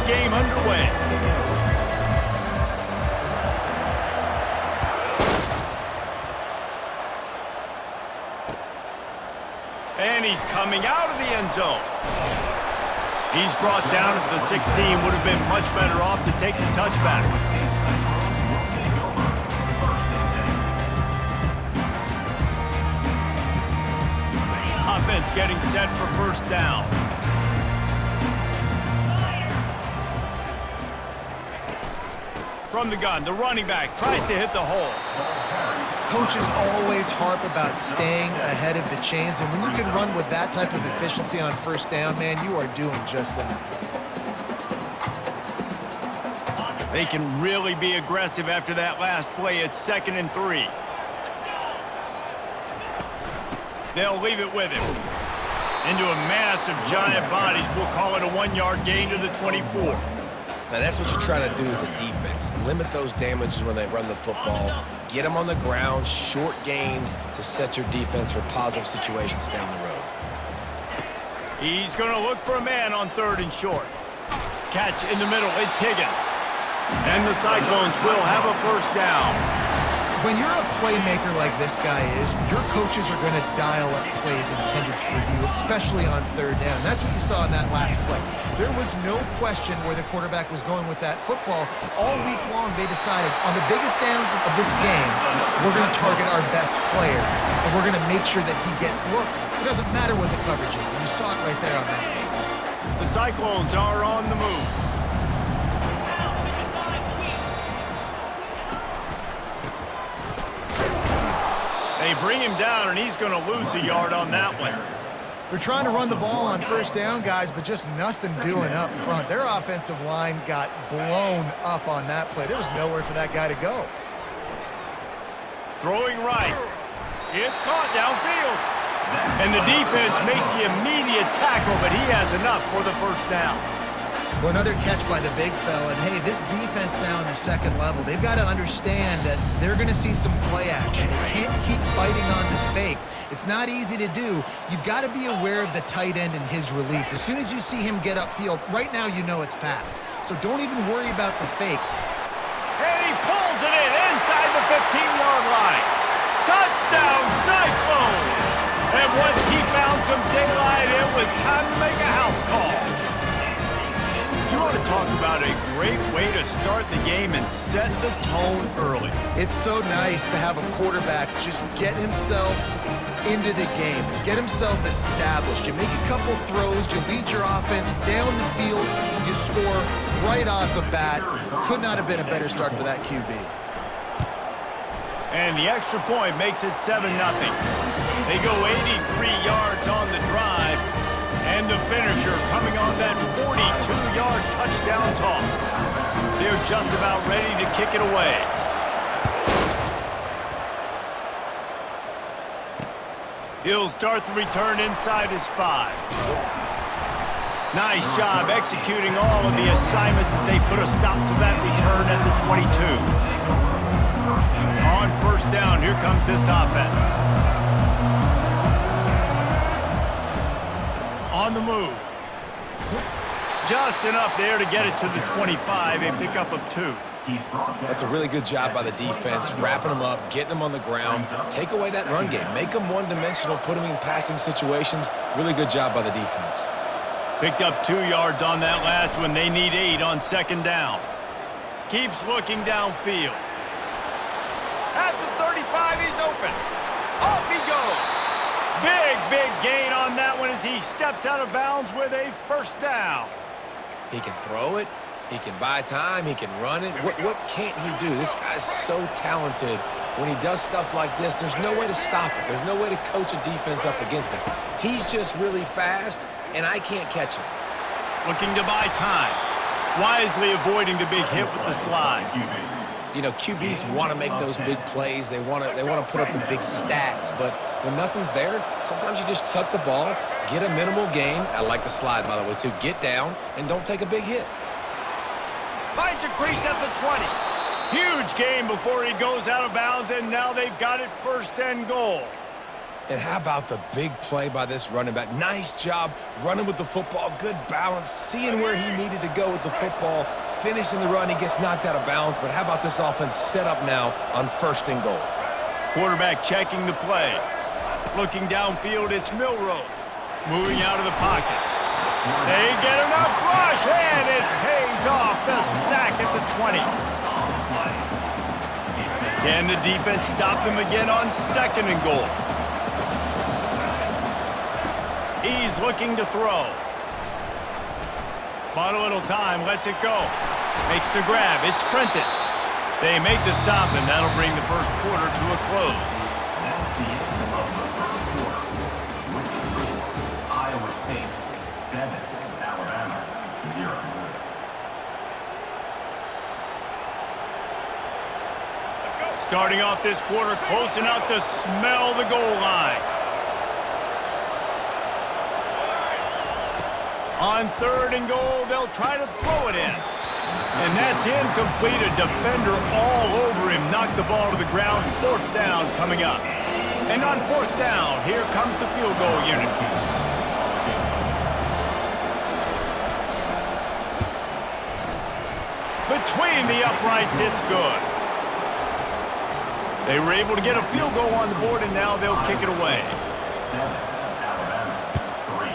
game underway. And he's coming out of the end zone. He's brought down at the 16. Would have been much better off to take the touchback. Offense getting set for first down. From the gun, the running back tries to hit the hole. Coaches always harp about staying ahead of the chains, and when you can run with that type of efficiency on first down, man, you are doing just that. They can really be aggressive after that last play. It's 2nd and 3. They'll leave it with him. Into a mass of giant bodies. We'll call it a 1-yard gain to the 24. Now, that's what you're trying to do as a defense. Limit those damages when they run the football. Get them on the ground, short gains to set your defense for positive situations down the road. He's going to look for a man on 3rd and short. Catch in the middle. It's Higgins. And the Cyclones will have a first down. When you're a playmaker like this guy is, your coaches are going to dial up plays intended for you, especially on 3rd down. That's what you saw in that last play. There was no question where the quarterback was going with that football. All week long, they decided on the biggest downs of this game, we're going to target our best player, and we're going to make sure that he gets looks. It doesn't matter what the coverage is, and you saw it right there on that. The Cyclones are on the move. They bring him down, and he's going to lose a yard on that one. They're trying to run the ball on first down, guys, but just nothing doing up front. Their offensive line got blown up on that play. There was nowhere for that guy to go. Throwing right. It's caught downfield. And the defense makes the immediate tackle, but he has enough for the first down. Well, another catch by the big fella. And, hey, this defense now in the 2nd level, they've got to understand that they're going to see some play action. They can't keep biting on the fake. It's not easy to do. You've got to be aware of the tight end and his release. As soon as you see him get upfield, right now you know it's pass. So don't even worry about the fake. And he pulls it in inside the 15-yard line. Touchdown, Cyclones! And once he found some daylight, it was time to make a house call. You want to talk about a great way to start the game and set the tone early. It's so nice to have a quarterback just get himself into the game, get himself established. You make a couple throws, you lead your offense down the field, you score right off the bat. Could not have been a better start for that QB. And the extra point makes it 7-0. They go 83 yards on the drive. And the finisher coming on that 42-yard touchdown toss. They're just about ready to kick it away. He'll start the return inside his 5. Nice job executing all of the assignments as they put a stop to that return at the 22. On first down, here comes this offense. On the move. Just enough there to get it to the 25, a pickup of 2. That's a really good job by the defense, wrapping them up, getting them on the ground, take away that run game, make them one-dimensional, put them in passing situations. Really good job by the defense. Picked up 2 yards on that last one. They need 8 on 2nd down. Keeps looking downfield. At the 35, he's open. Off he goes. Big gain on that one as he steps out of bounds with a first down. He can throw it. He can buy time. He can run it. What can't he do? This guy's so talented. When he does stuff like this, there's no way to stop it. There's no way to coach a defense up against this. He's just really fast, and I can't catch him. Looking to buy time. Wisely avoiding the big hit with the slide. You know, QBs want to make those big plays. They want to put up the big stats. But when nothing's there, sometimes you just tuck the ball, get a minimal gain. I like the slide, by the way, too. Get down and don't take a big hit. Finds a crease at the 20. Huge gain before he goes out of bounds, and now they've got it 1st and goal. And how about the big play by this running back? Nice job running with the football, good balance, seeing where he needed to go with the football, finishing the run. He gets knocked out of bounds, but how about this offense set up now on 1st and goal? Quarterback checking the play. Looking downfield, it's Milroe. Moving out of the pocket. They get enough rush, and it pays off. The sack at the 20. Can the defense stop them again on 2nd and goal? He's looking to throw. Bought a little time, lets it go. Makes the grab, it's Prentice. They make the stop, and that'll bring the first quarter to a close. That's the end of the first quarter. With the score, Iowa State 7, Alabama 0. Starting off this quarter, close enough to smell the goal line. On 3rd and goal, they'll try to throw it in. And that's incomplete. A defender all over him. Knocked the ball to the ground. 4th down coming up. And on 4th down, here comes the field goal unit. Between the uprights, it's good. They were able to get a field goal on the board, and now they'll kick it away. 7, Alabama 3.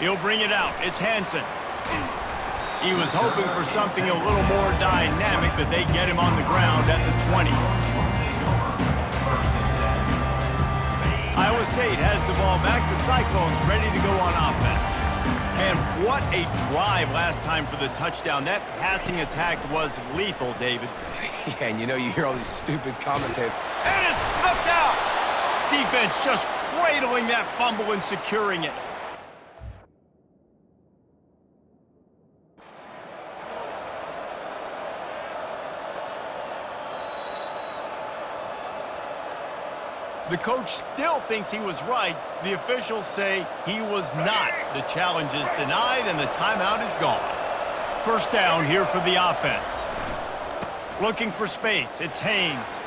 He'll bring it out. It's Hansen. He was hoping for something a little more dynamic, but they get him on the ground at the 20. Iowa State has the ball back. The Cyclones ready to go on offense. And what a drive last time for the touchdown. That passing attack was lethal, David. Yeah, and you know, you hear all these stupid commentators. And it's slipped out. Defense just cradling that fumble and securing it. The coach still thinks he was right. The officials say he was not. The challenge is denied, and the timeout is gone. 1st down here for the offense. Looking for space. It's Haynes.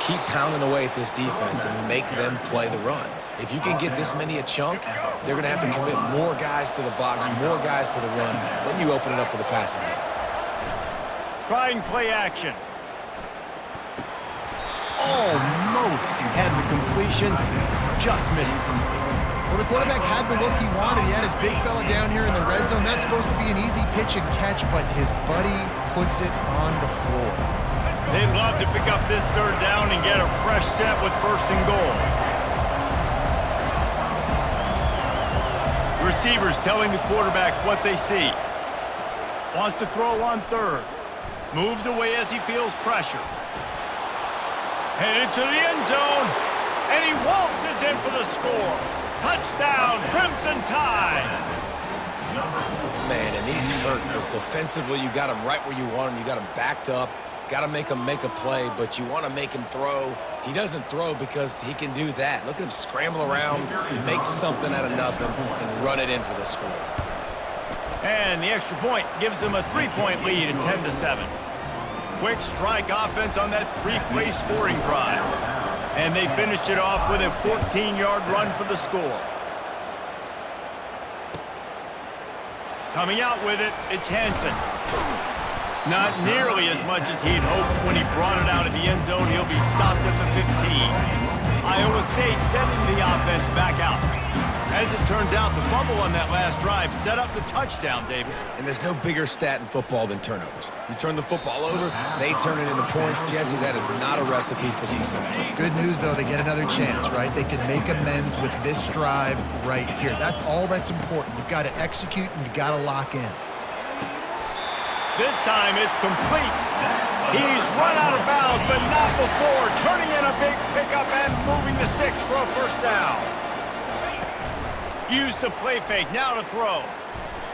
Keep pounding away at this defense and make them play the run. If you can get this many a chunk, they're going to have to commit more guys to the box, more guys to the run. Then you open it up for the passing game. Trying play action. Almost had the completion, just missed it. Well, the quarterback had the look he wanted. He had his big fella down here in the red zone. That's supposed to be an easy pitch and catch, but his buddy puts it on the floor. They'd love to pick up this 3rd down and get a fresh set with 1st and goal. Receivers telling the quarterback what they see. Wants to throw on 3rd. Moves away as he feels pressure. Headed to the end zone, and he waltzes in for the score. Touchdown, Crimson Tide. Man, and these hurt because defensively you got him right where you want him. You got him backed up, got to make him make a play, but you want to make him throw. He doesn't throw because he can do that. Look at him scramble around, make something out of nothing, and run it in for the score. And the extra point gives them a 3-point lead at 10-7. Quick strike offense on that 3-play scoring drive. And they finished it off with a 14-yard run for the score. Coming out with it, it's Hansen. Not nearly as much as he'd hoped when he brought it out of the end zone. He'll be stopped at the 15. Iowa State sending the offense back out. As it turns out, the fumble on that last drive set up the touchdown, David. And there's no bigger stat in football than turnovers. You turn the football over, they turn it into points. Jesse, that is not a recipe for success. Good news, though, they get another chance, right? They can make amends with this drive right here. That's all that's important. You've got to execute and you've got to lock in. This time it's complete. He's run out of bounds, but not before turning in a big pickup and moving the sticks for a 1st down. Use the play fake, now to throw.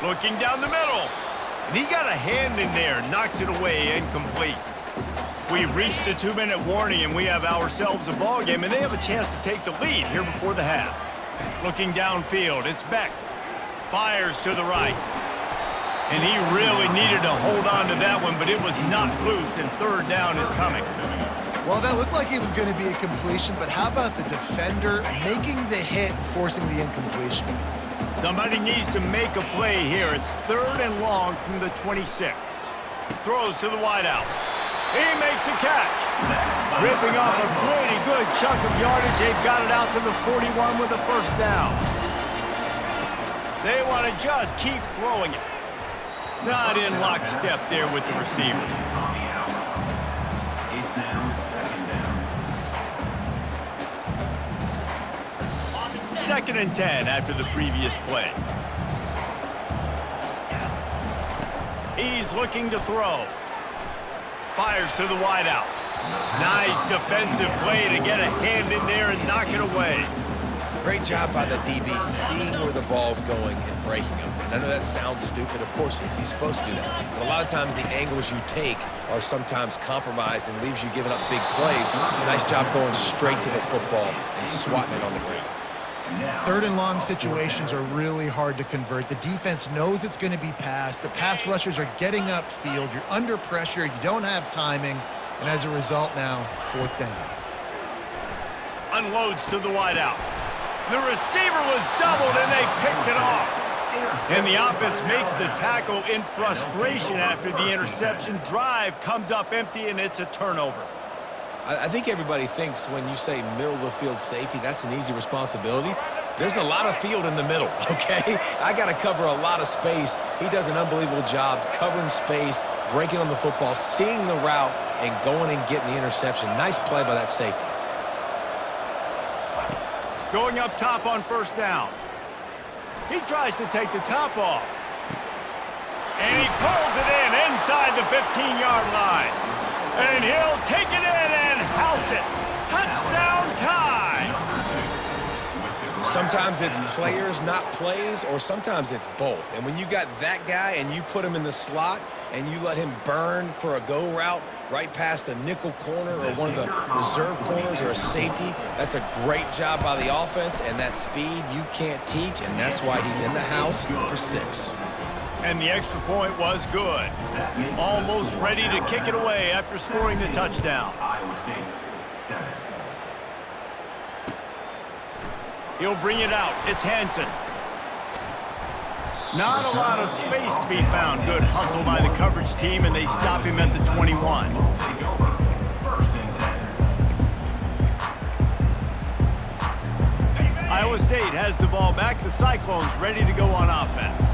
Looking down the middle. And he got a hand in there, knocks it away, incomplete. We've reached the 2-minute warning, and we have ourselves a ball game, and they have a chance to take the lead here before the half. Looking downfield, it's Beck. Fires to the right. And he really needed to hold on to that one, but it was knocked loose, and third down is coming. Well, that looked like it was going to be a completion, but how about the defender making the hit and forcing the incompletion? Somebody needs to make a play here. It's third and long from the 26. Throws to the wideout. He makes a catch. Ripping off a pretty good chunk of yardage. They've got it out to the 41 with a first down. They want to just keep throwing it. Not in lockstep there with the receiver. It's now second down. Second and 10 after the previous play. He's looking to throw. Fires to the wideout. Nice defensive play to get a hand in there and knock it away. Great job by the DB seeing where the ball's going and breaking them. And I know that sounds stupid. Of course it is. He's supposed to do that. But a lot of times the angles you take are sometimes compromised and leaves you giving up big plays. Nice job going straight to the football and swatting it on the ground. Third and long situations are really hard to convert. The defense knows it's going to be passed. The pass rushers are getting upfield. You're under pressure. You don't have timing. And as a result now, fourth down. Unloads to the wideout. The receiver was doubled and they picked it off. And the offense makes the tackle in frustration after the interception. Drive comes up empty and it's a turnover. I think everybody thinks when you say middle of the field safety, that's an easy responsibility. There's a lot of field in the middle, okay? I got to cover a lot of space. He does an unbelievable job covering space, breaking on the football, seeing the route, and going and getting the interception. Nice play by that safety. Going up top on first down. He tries to take the top off. And he pulls it in inside the 15-yard line. And he'll take it in and house it. Touchdown tie. Sometimes it's players, not plays, or sometimes it's both. And when you got that guy and you put him in the slot and you let him burn for a go route right past a nickel corner or one of the reserve corners or a safety, that's a great job by the offense, and that speed you can't teach, and that's why he's in the house for 6. And the extra point was good. Almost ready to kick it away after scoring the touchdown. Iowa State, 7. He'll bring it out. It's Hansen. Not a lot of space to be found. Good hustle by the coverage team, and they stop him at the 21. Take over. First and 10. Iowa State has the ball back. The Cyclones ready to go on offense.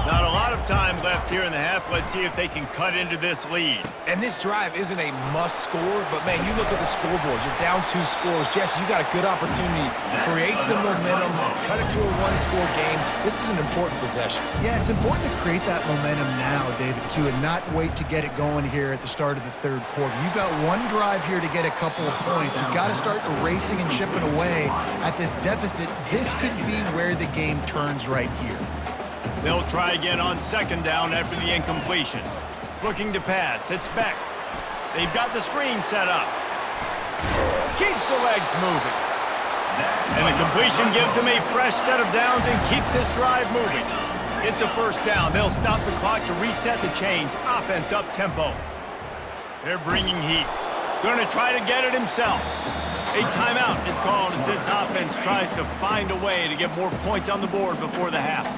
Not a lot of time left here in the half. Let's see if they can cut into this lead. And this drive isn't a must score, but man, you look at the scoreboard, you're down 2 scores. Jesse, you got a good opportunity. Create some momentum, cut it to a 1-score game. This is an important possession. Yeah, it's important to create that momentum now, David, too, and not wait to get it going here at the start of the third quarter. You've got one drive here to get a couple of points. You've got to start erasing and chipping away at this deficit. This could be where the game turns right here. They'll try again on second down after the incompletion. Looking to pass. It's Beck. They've got the screen set up. Keeps the legs moving. And the completion gives him a fresh set of downs and keeps this drive moving. It's a first down. They'll stop the clock to reset the chains. Offense up tempo. They're bringing heat. Going to try to get it himself. A timeout is called as this offense tries to find a way to get more points on the board before the half.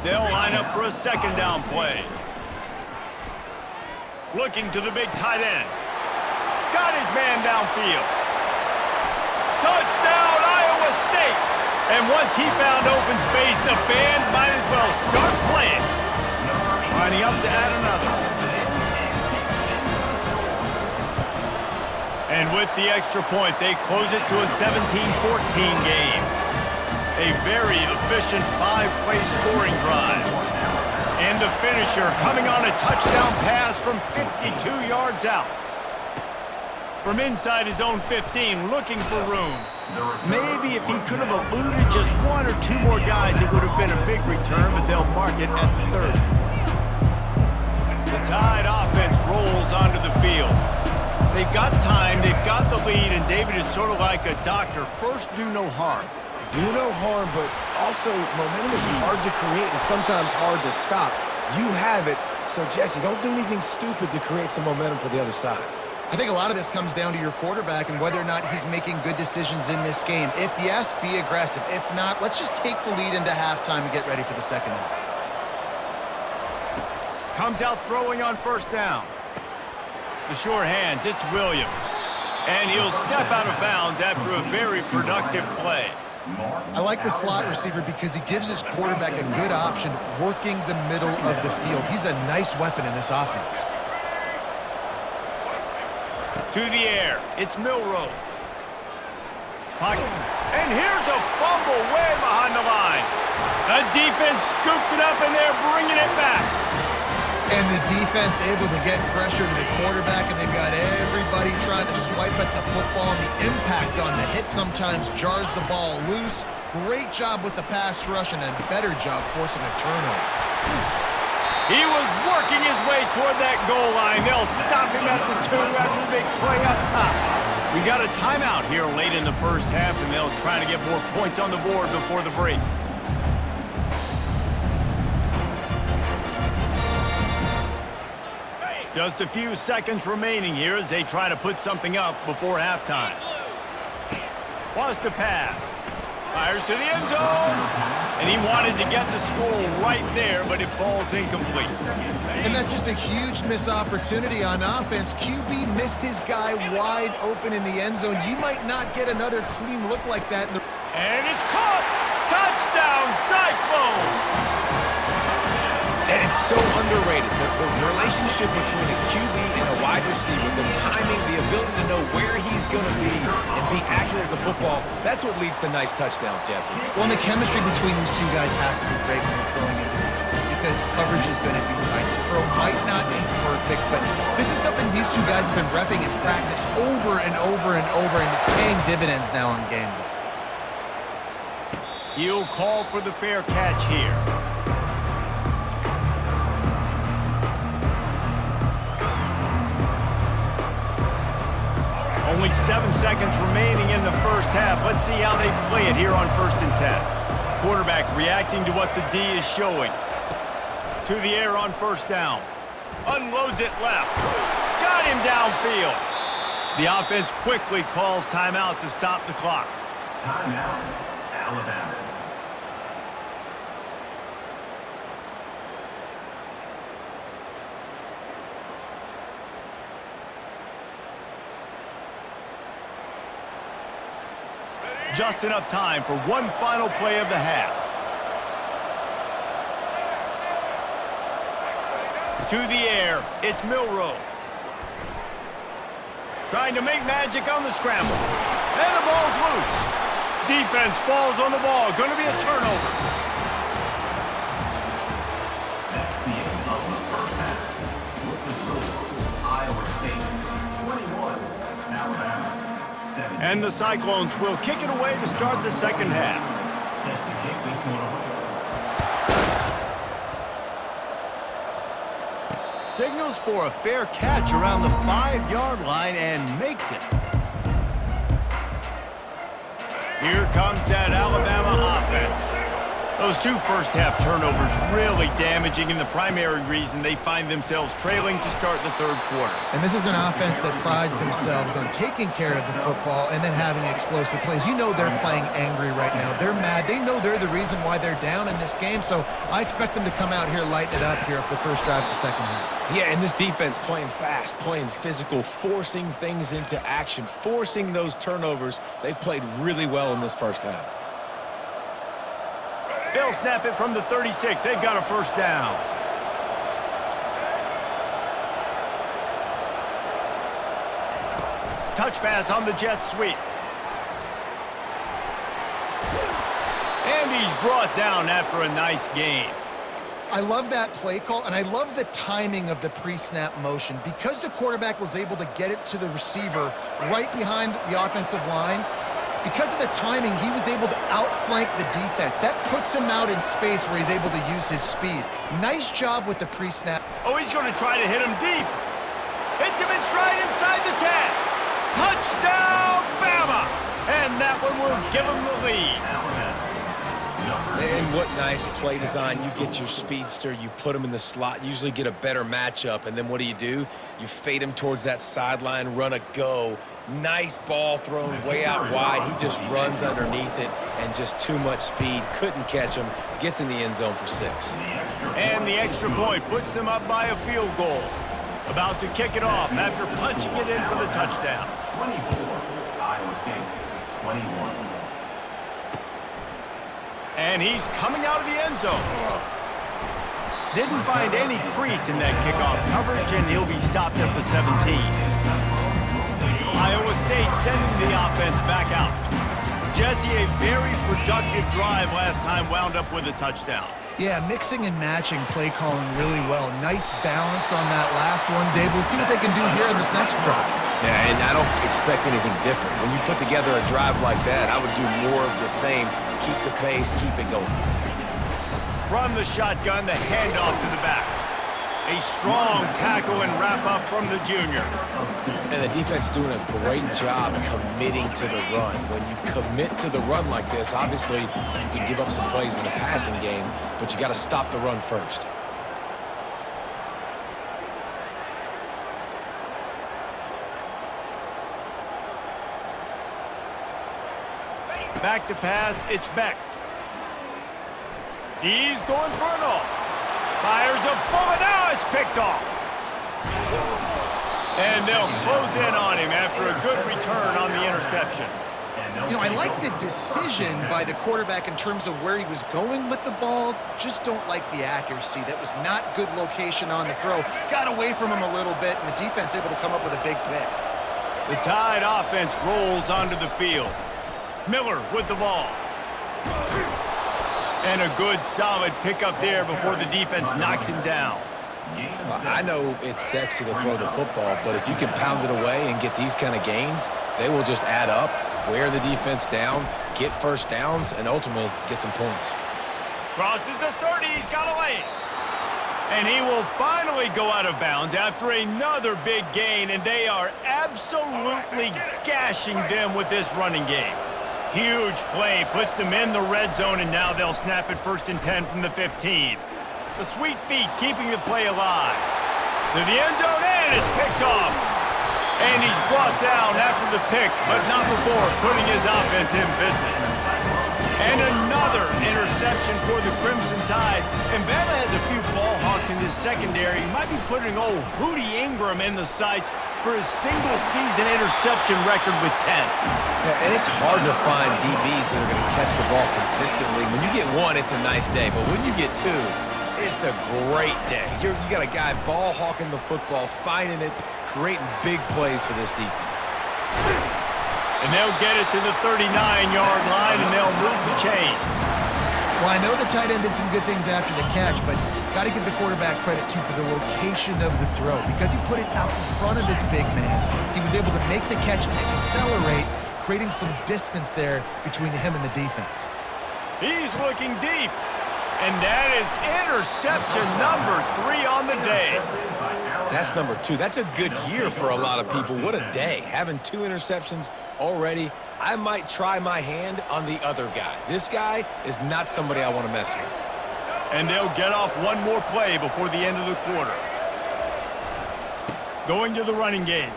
They'll line up for a second down play. Looking to the big tight end. Got his man downfield. Touchdown, Iowa State! And once he found open space, the band might as well start playing. Lining up to add another. And with the extra point, they close it to a 17-14 game. A very efficient 5-play scoring drive. And the finisher coming on a touchdown pass from 52 yards out. From inside his own 15, looking for room. Maybe if he could have eluded just 1 or 2 more guys, it would have been a big return, but they'll mark it at the 30. The Tide offense rolls onto the field. They've got time, they've got the lead, and David is sort of like a doctor. First, do no harm. Do no harm, but also momentum is hard to create and sometimes hard to stop. You have it. So, Jesse, don't do anything stupid to create some momentum for the other side. I think a lot of this comes down to your quarterback and whether or not he's making good decisions in this game. If yes, be aggressive. If not, let's just take the lead into halftime and get ready for the second half. Comes out throwing on first down. The sure hands, it's Williams. And he'll step out of bounds after a very productive play. I like the slot receiver because he gives his quarterback a good option working the middle of the field. He's a nice weapon in this offense. To the air, it's Milroe. Pocket. And here's a fumble way behind the line. The defense scoops it up and they're bringing it back. And the defense able to get pressure to the quarterback, and they've got everybody trying to swipe at the football. And the impact on the hit sometimes jars the ball loose. Great job with the pass rush and a better job forcing a turnover. He was working his way toward that goal line. They'll stop him at the 2 after the big play up top. We got a timeout here late in the first half, and they'll try to get more points on the board before the break. Just a few seconds remaining here as they try to put something up before halftime. Wants to pass. Fires to the end zone. And he wanted to get the score right there, but it falls incomplete. And that's just a huge missed opportunity on offense. QB missed his guy wide open in the end zone. You might not get another clean look like that. And it's caught! Touchdown, Cyclones! And it's so underrated. The relationship between a QB and a wide receiver, the timing, the ability to know where he's going to be and be accurate with the football, that's what leads to nice touchdowns, Jesse. Well, and the chemistry between these two guys has to be great when you're throwing into it because coverage is going to be tight. The throw might not be perfect, but this is something these two guys have been repping in practice over and over and over, and it's paying dividends now on game day. He'll call for the fair catch here. Only 7 seconds remaining in the first half. Let's see how they play it here on 1st and 10. Quarterback reacting to what the D is showing. To the air on first down. Unloads it left. Got him downfield. The offense quickly calls timeout to stop the clock. Timeout, Alabama. Just enough time for one final play of the half. To the air, it's Milroe. Trying to make magic on the scramble. And the ball's loose. Defense falls on the ball. Going to be a turnover. That's the end of the first half. With the score, Iowa State 21, Alabama 17. And the Cyclones will kick it away to start the second half. Set to kick this one away. Signals for a fair catch around the 5-yard line and makes it. Here comes that Alabama offense. Those 2 first-half turnovers really damaging and the primary reason they find themselves trailing to start the third quarter. And this is an offense that prides themselves on taking care of the football and then having explosive plays. You know they're playing angry right now. They're mad. They know they're the reason why they're down in this game, so I expect them to come out here, lighten it up here for the first drive of the second half. Yeah, and this defense playing fast, playing physical, forcing things into action, forcing those turnovers. They've played really well in this first half. They'll snap it from the 36. They've got a first down. Touch pass on the jet sweep. And he's brought down after a nice gain. I love that play call, and I love the timing of the pre-snap motion. Because the quarterback was able to get it to the receiver right behind the offensive line, because of the timing, he was able to outflank the defense. That puts him out in space where he's able to use his speed. Nice job with the pre-snap. Oh, he's going to try to hit him deep. Hits him in stride inside the 10. Touchdown, Bama! And that one will give him the lead. And what nice play design. You get your speedster, you put him in the slot, usually get a better matchup, and then what do? You fade him towards that sideline, run a go. Nice ball thrown way out wide. He just runs underneath it, and just too much speed. Couldn't catch him. Gets in the end zone for 6. And the extra point puts them up by a field goal. About to kick it off after punching it in for the touchdown. 24, Iowa State, 21. And he's coming out of the end zone. Didn't find any crease in that kickoff coverage, and he'll be stopped at the 17. Iowa State sending the offense back out. Jesse, a very productive drive last time, wound up with a touchdown. Yeah, mixing and matching play calling really well. Nice balance on that last one, Dave. Let's see what they can do here in this next drive. Yeah, and I don't expect anything different. When you put together a drive like that, I would do more of the same. Keep the pace, keep it going. From the shotgun, the handoff to the back. A strong tackle and wrap-up from the junior. And the defense doing a great job committing to the run. When you commit to the run like this, obviously you can give up some plays in the passing game, but you got to stop the run first. Back to pass, it's Beck. He's going for it all. Fires a bullet, now it's picked off. And they'll close in on him after a good return on the interception. You know, I like the decision by the quarterback in terms of where he was going with the ball. Just don't like the accuracy. That was not good location on the throw. Got away from him a little bit, and the defense able to come up with a big pick. The Tide offense rolls onto the field. Miller with the ball. And a good, solid pickup there before the defense knocks him down. Well, I know it's sexy to throw the football, but if you can pound it away and get these kind of gains, they will just add up, wear the defense down, get first downs, and ultimately get some points. Crosses the 30, he's got away. And he will finally go out of bounds after another big gain, and they are absolutely gashing them with this running game. Huge play, puts them in the red zone, and now they'll snap it 1st and 10 from the 15. The sweet feet keeping the play alive. To the end zone, and it's picked off. And he's brought down after the pick, but not before putting his offense in business. And another interception for the Crimson Tide. And Bama has a few ball hawks in his secondary. He might be putting old Hootie Ingram in the sights for his single-season interception record with 10. Yeah, and it's hard to find DBs that are going to catch the ball consistently. When you get one, it's a nice day. But when you get two, it's a great day. You got a guy ball hawking the football, finding it, creating big plays for this defense. And they'll get it to the 39-yard line, and they'll move the chains. Well, I know the tight end did some good things after the catch, but got to give the quarterback credit, too, for the location of the throw. Because he put it out in front of his big man, he was able to make the catch and accelerate, creating some distance there between him and the defense. He's looking deep. And that is interception number 3 on the day. That's number 2. That's a good year for a lot of people. What a day. Having 2 interceptions already. I might try my hand on the other guy. This guy is not somebody I want to mess with. And they'll get off one more play before the end of the quarter. Going to the running game.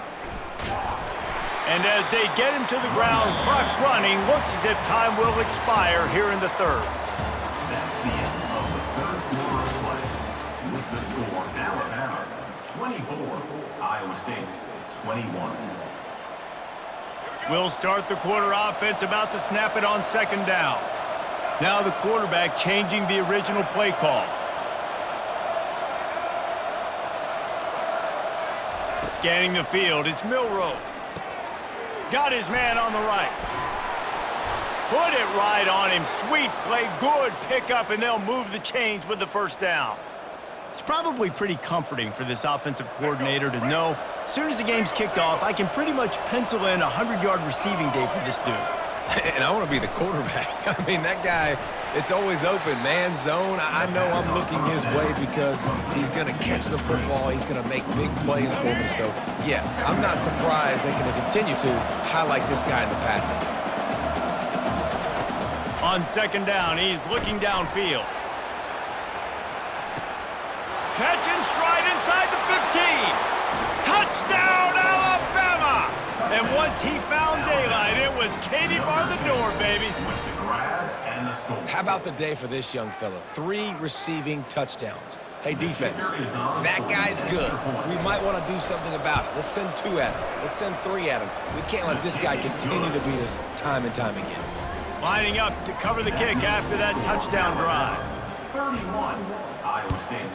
And as they get him to the ground, clock running, looks as if time will expire here in the 3rd. That's the end of the 3rd quarter of play. With the score, Alabama 24, Iowa State 21. We'll start the quarter offense, about to snap it on 2nd down. Now the quarterback changing the original play call. Scanning the field, it's Milroe. Got his man on the right. Put it right on him. Sweet play, good pickup, and they'll move the chains with the 1st down. It's probably pretty comforting for this offensive coordinator to know as soon as the game's kicked off, I can pretty much pencil in a 100-yard receiving day for this dude. And I want to be the quarterback. I mean, that guy, it's always open, man, zone. I know I'm looking his way because he's going to catch the football. He's going to make big plays for me. So, yeah, I'm not surprised they're going to continue to highlight this guy in the passing game. On On second down, he's looking downfield. Catch and stride inside the 15. Touchdown, Alabama! And once he found daylight, it was Katie bar the door, baby. With the grab and the score. How about the day for this young fella? 3 receiving touchdowns. Hey, defense, that guy's good. We might want to do something about it. Let's send 2 at him. Let's send 3 at him. We can't let this guy continue to beat us time and time again. Lining up to cover the kick after that touchdown drive. 31, Iowa State,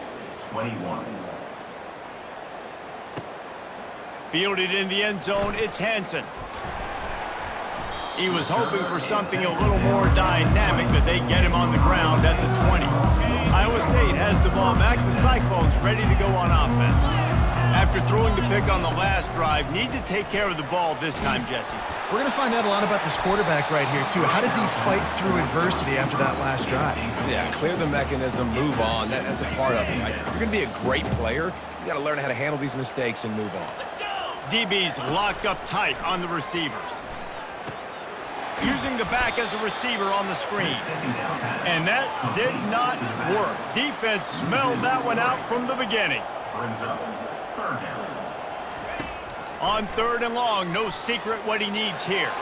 21. Fielded in the end zone, it's Hansen. He was hoping for something a little more dynamic, but they get him on the ground at the 20. Iowa State has the ball back. The Cyclones ready to go on offense. After throwing the pick on the last drive, need to take care of the ball this time, Jesse. We're going to find out a lot about this quarterback right here, too. How does he fight through adversity after that last drive? Yeah, clear the mechanism, move on. That's a part of it, right? If you're going to be a great player, you got to learn how to handle these mistakes and move on. DB's locked up tight on the receivers. Using the back as a receiver on the screen. And that did not work. Defense smelled that one out from the beginning. Brings up third down. On third and long, no secret what he needs here.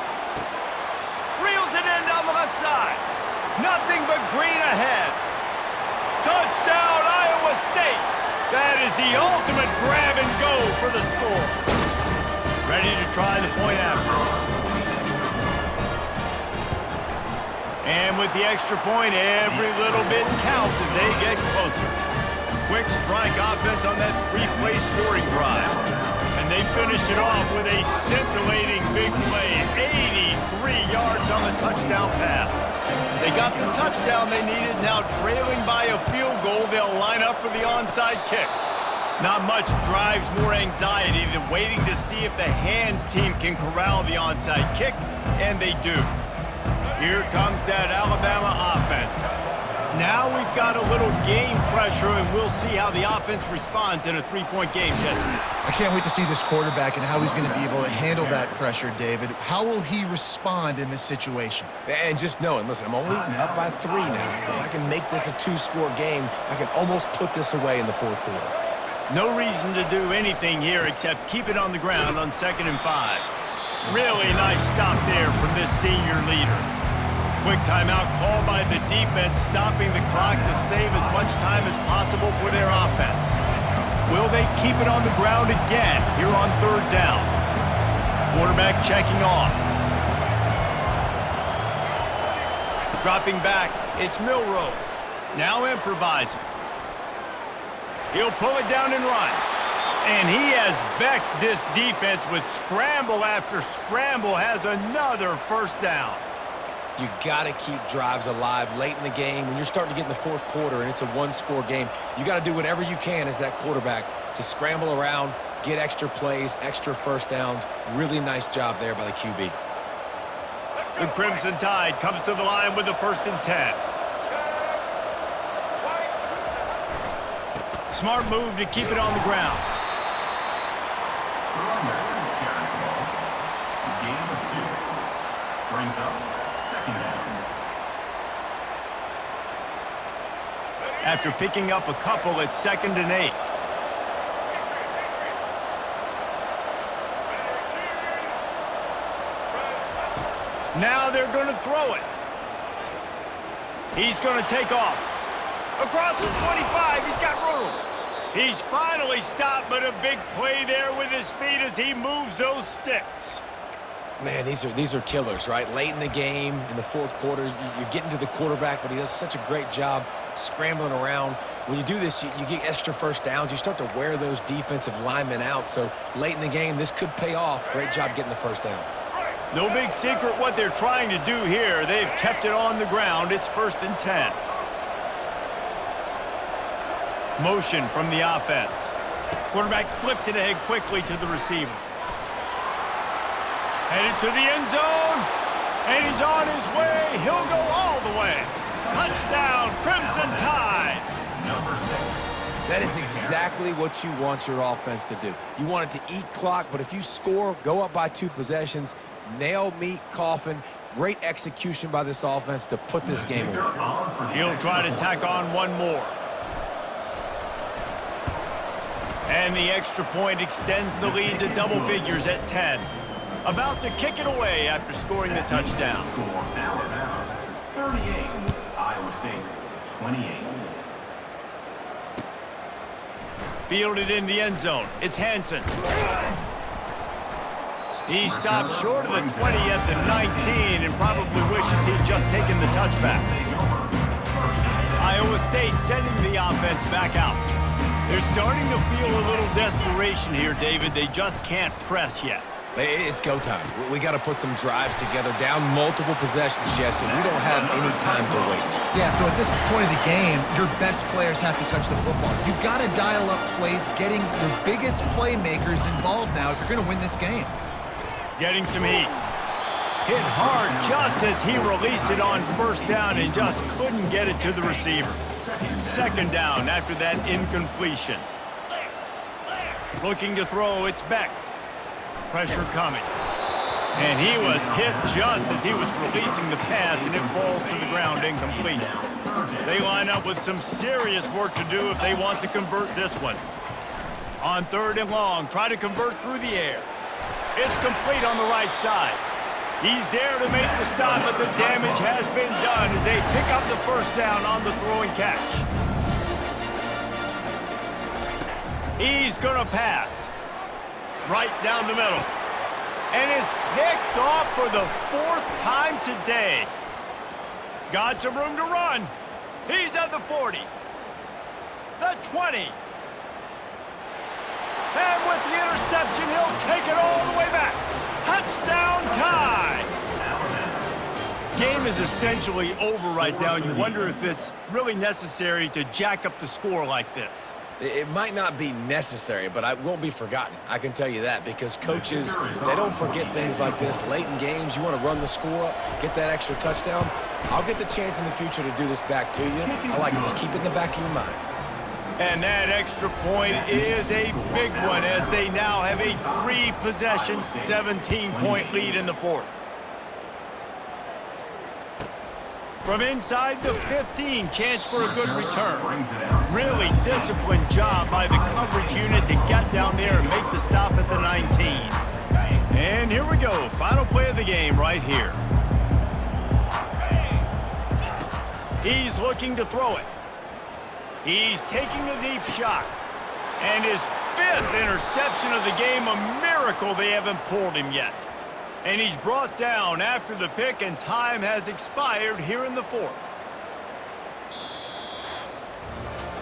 Reels it in down the left side. Nothing but green ahead. Touchdown, Iowa State. That is the ultimate grab and go for the score. Ready to try the point after. And with the extra point, every little bit counts as they get closer. Quick strike offense on that 3-play scoring drive. And they finish it off with a scintillating big play. 83 yards on the touchdown pass. They got the touchdown they needed. Now trailing by a field goal, they'll line up for the onside kick. Not much drives more anxiety than waiting to see if the hands team can corral the onside kick, and they do. Here comes that Alabama offense. Now we've got a little game pressure, and we'll see how the offense responds in a 3-point game, Jesse. I can't wait to see this quarterback and how he's going to be able to handle that pressure, David. How will he respond in this situation? And just knowing, listen, I'm only up by 3 now. If I can make this a 2-score game, I can almost put this away in the 4th quarter. No reason to do anything here except keep it on the ground on 2nd and 5. Really nice stop there from this senior leader. Quick timeout called by the defense, stopping the clock to save as much time as possible for their offense. Will they keep it on the ground again here on 3rd down? Quarterback checking off. Dropping back, it's Milroe. Now improvising. He'll pull it down and run. And he has vexed this defense with scramble after scramble, has another 1st down. You got to keep drives alive late in the game. When you're starting to get in the 4th quarter and it's a 1-score game, you got to do whatever you can as that quarterback to scramble around, get extra plays, extra 1st downs. Really nice job there by the QB. The Crimson Tide comes to the line with the 1st and 10. Smart move to keep it on the ground. Game of 2. Brings up second down. After picking up a couple at 2nd and 8. Now they're going to throw it. He's going to take off. Across the 25, he's got room. He's finally stopped, but a big play there with his feet as he moves those sticks. Man, these are killers, right? Late in the game, in the 4th quarter, you're getting to the quarterback, but he does such a great job scrambling around. When you do this, you get extra 1st downs. You start to wear those defensive linemen out. So late in the game, this could pay off. Great job getting the 1st down. No big secret what they're trying to do here. They've kept it on the ground. It's 1st and 10. Motion from the offense. Quarterback flips it ahead quickly to the receiver. Headed to the end zone, and he's on his way. He'll go all the way. Touchdown, Crimson Tide. Number 6. That is exactly what you want your offense to do. You want it to eat clock, but if you score, go up by 2 possessions, nail, meet, coffin, Great execution by this offense to put this game away. He'll try to tack on one more. And the extra point extends the lead to double figures at 10. About to kick it away after scoring the touchdown. Score Alabama 38, Iowa State 28. Fielded in the end zone. It's Hansen. He stopped short of the 20 at the 19 and probably wishes he'd just taken the touchback. Iowa State sending the offense back out. They're starting to feel a little desperation here, David. They just can't press yet. It's go time. We got to put some drives together, down multiple possessions, Jesse. We don't have any time to waste. Yeah, so at this point of the game, your best players have to touch the football. You've got to dial up plays, getting your biggest playmakers involved now if you're going to win this game. Getting some heat. Hit hard just as he released it on first down and just couldn't get it to the receiver. Second down after that incompletion. Looking to throw, it's Beck. Pressure coming. And he was hit just as he was releasing the pass, and it falls to the ground incomplete. They line up with some serious work to do if they want to convert this one. On 3rd and long, try to convert through the air. It's complete on the right side. He's there to make the stop, but the damage has been done as they pick up the first down on the throw and catch. He's gonna pass. Right down the middle. And it's picked off for the 4th time today. Got some room to run. He's at the 40. The 20. And with the interception, he'll take it all the way back. Touchdown time! Game is essentially over right now, and you wonder if it's really necessary to jack up the score like this. It might not be necessary, but it won't be forgotten. I can tell you that, because coaches, they don't forget things like this. Late in games, you want to run the score up, get that extra touchdown. I'll get the chance in the future to do this back to you. I like to just keep it in the back of your mind. And that extra point is a big one as they now have a 3-possession, 17-point lead in the 4th. From inside the 15, chance for a good return. Really disciplined job by the coverage unit to get down there and make the stop at the 19. And here we go, final play of the game right here. He's looking to throw it. He's taking a deep shot. And his 5th interception of the game, a miracle they haven't pulled him yet. And he's brought down after the pick, and time has expired here in the 4th.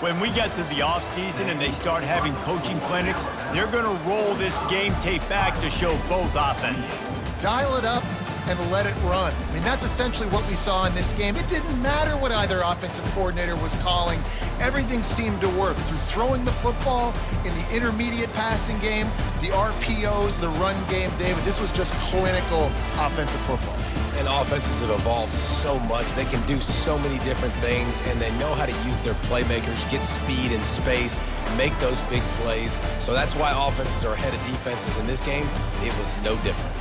When we get to the offseason and they start having coaching clinics, they're going to roll this game tape back to show both offenses. Dial it up and let it run. I mean, that's essentially what we saw in this game. It didn't matter what either offensive coordinator was calling. Everything seemed to work through throwing the football in the intermediate passing game, the RPOs, the run game. David, this was just clinical offensive football. And offenses have evolved so much. They can do so many different things, and they know how to use their playmakers, get speed and space, make those big plays. So that's why offenses are ahead of defenses in this game. It was no different.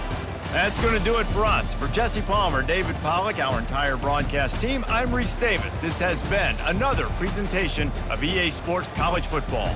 That's going to do it for us. For Jesse Palmer, David Pollack, our entire broadcast team, I'm Reese Davis. This has been another presentation of EA Sports College Football.